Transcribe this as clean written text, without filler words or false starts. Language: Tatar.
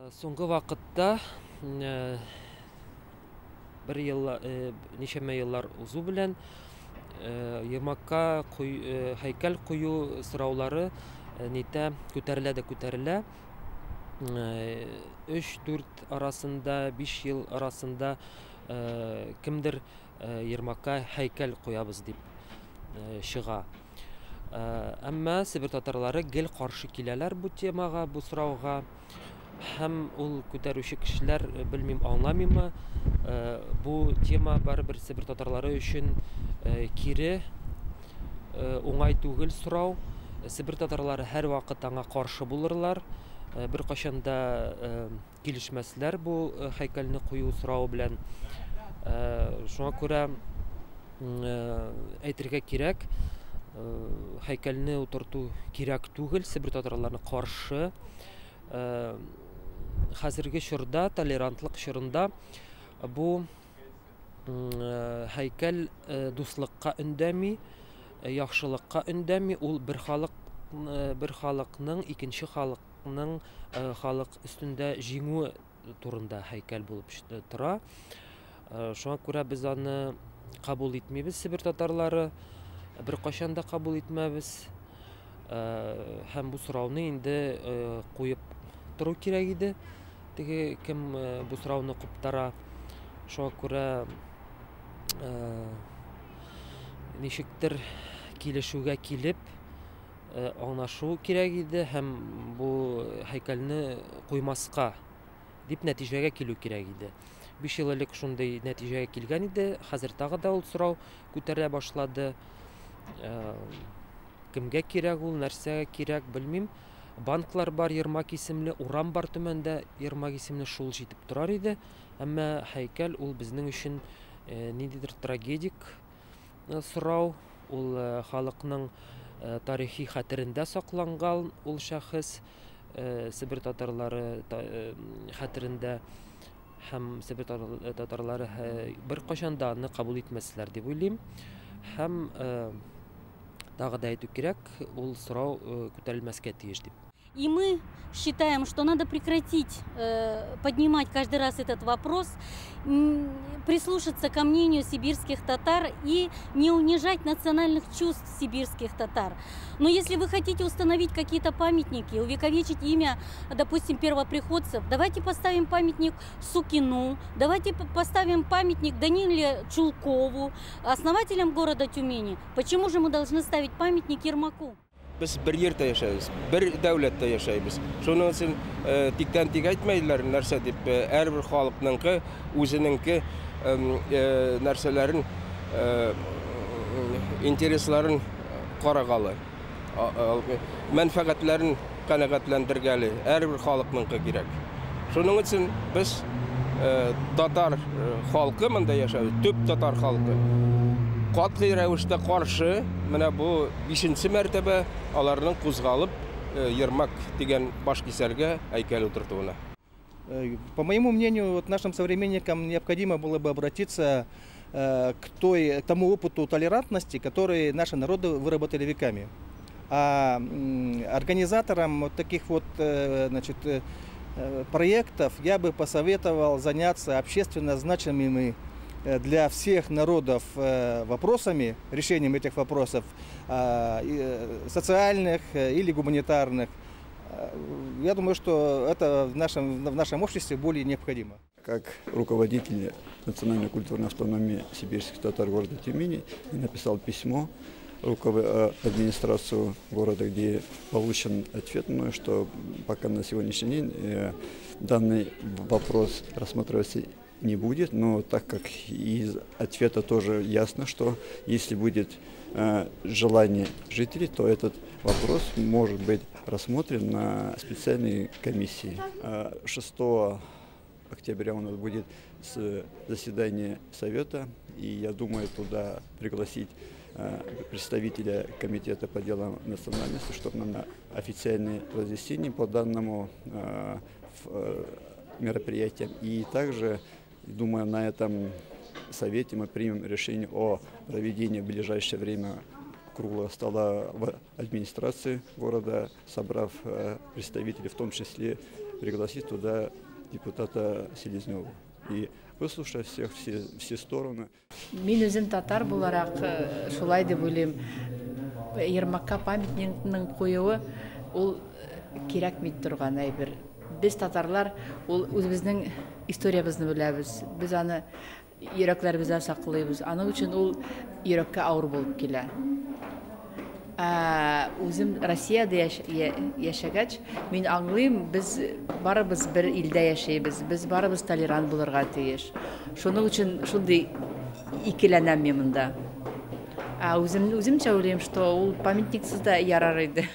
Соңгы вакытта бер ел ничәмә еллар узу белән Ермакка һәйкәл кую сораулары нитә күтәрелә дә күтәрелә. 3-4 арасында, 5 ел арасында кемдер Ермакка һәйкәл куябыз дип чыга. Әмма Себер татарлары гел каршы киләләр бу темага, бу сорауга. Һәм ул күтәрүче кешеләр, белмим, аңламыймы, бу тема барыбер Себер татарлары өчен кире, уңай түгел сорау. Себер татарлары һәр вакыт аңа каршы булырлар. Бер кашанда килешмәсләр бу һәйкәлне кую сорау белән. Шуңа күрә әйтергә кирәк, һәйкәлне утырту кирәк түгел, Себер татарларына каршы. Хәзерге чорда, толерантлык чорында бу һәйкәл дуслыкка өндәми, яхшылыкка өндәми, ул бер халыкның икенче халыкның халык өстендә җиңүе турында һәйкәл булып тора. Шуңа күрә без аны кабул итмибез, Себер татарлары, бер кашан да кабул итмәбез. Һәм бу сорауны инде куеп тору кирәк иде. Теге кем бу сорауны куптара. Шуңа күрә ничектер килешүгә килеп аңлашу кирәк иде һәм бу һәйкәлне куймаска дип нәтиҗәгә килү кирәк иде. 5 ел элек шундый нәтиҗәгә килгән иде. Хәзер тагы да ул сорау күтәрелә башлады. Кемгә кирәк ул, нәрсәгә кирәк, белмим. Банклар бар, Ермак исемле, урам бар төмәндә, Ермак исемле, шул җитеп торар иде. Әмма һәйкәл ул безнең өчен ниндидер трагедик сорау. Ул халыкның тарихи хәтерендә сакланган ул шәхес, Себер татарлары хәтерендә, һәм Себер татарлары бер кашан да аны кабул итмәсләр дип уйлыйм. Һәм тагы да әйтү кирәк, ул сорау күтәрелмәскә тиеш дип. И мы считаем, что надо прекратить поднимать каждый раз этот вопрос, прислушаться ко мнению сибирских татар и не унижать национальных чувств сибирских татар. Но если вы хотите установить какие-то памятники, увековечить имя, допустим, первоприходцев, давайте поставим памятник Сукину, давайте поставим памятник Даниле Чулкову, основателям города Тюмени. Почему же мы должны ставить памятник Ермаку? Biz bir yerde yaşayız, bir devlette yaşayız. Şunun için tikten tik etmeydiler нәрсә дип, her bir халыкныңкы үзенеңке нәрсәләрен, интересларын карагалы, мәнфәгатьләрен канәгатьләндергәле, her bir халыкныңкы кирәк. Шуның için biz татар халкы монда яшәбез, төп татар халкы. Катгый рәвештә каршы, менә бу 5нче мәртәбә аларның кузгалып Ермак дигән баш кисәргә һәйкәл утыртуына. По моему мнению, вот нашим современникам необходимо было бы обратиться к тому опыту толерантности, который наши народы выработали веками. А организаторам вот таких вот проектов я бы посоветовал заняться общественно значимыми для всех народов вопросами, решением этих вопросов, социальных или гуманитарных. Я думаю, что это в нашем обществе более необходимо. Как руководитель национальной культурной автономии сибирских татар города Тюмени я написал письмо в администрацию города, где получен ответ, что пока на сегодняшний день данный вопрос рассматривается не будет, но так как из ответа тоже ясно, что если будет желание жителей, то этот вопрос может быть рассмотрен на специальной комиссии. 6 октября у нас будет заседание совета, и я думаю туда пригласить представителя комитета по делам национальности, чтобы нам официальное разъяснение по данному мероприятию. И также, думаю, на этом совете мы примем решение о проведении в ближайшее время круглого стола в администрации города, собрав представителей, в том числе пригласить туда депутата Селезнева. И выслушав всех, все стороны. Мен өзім татар боларақ шулай деп ойлаймын. Ермакка памятниктің қоюы ол керек мет тұрған әйбір. Біз татарлар ол өзіміздің историябызды білеміз. Біз аны йөрәкләребездә саклыйбыз. Аның өчен ул йөрәккә авыр булып килә. Үзем Россиядә яшәгәч, мин аңлыйм, біз барыбыз бер илдә яшәйбез. Без барыбыз толерант булырга тиеш. Шуның өчен шундый икеләнәм мин монда. Үземчә уйлыйм, что ул памятниксыз да ярар иде.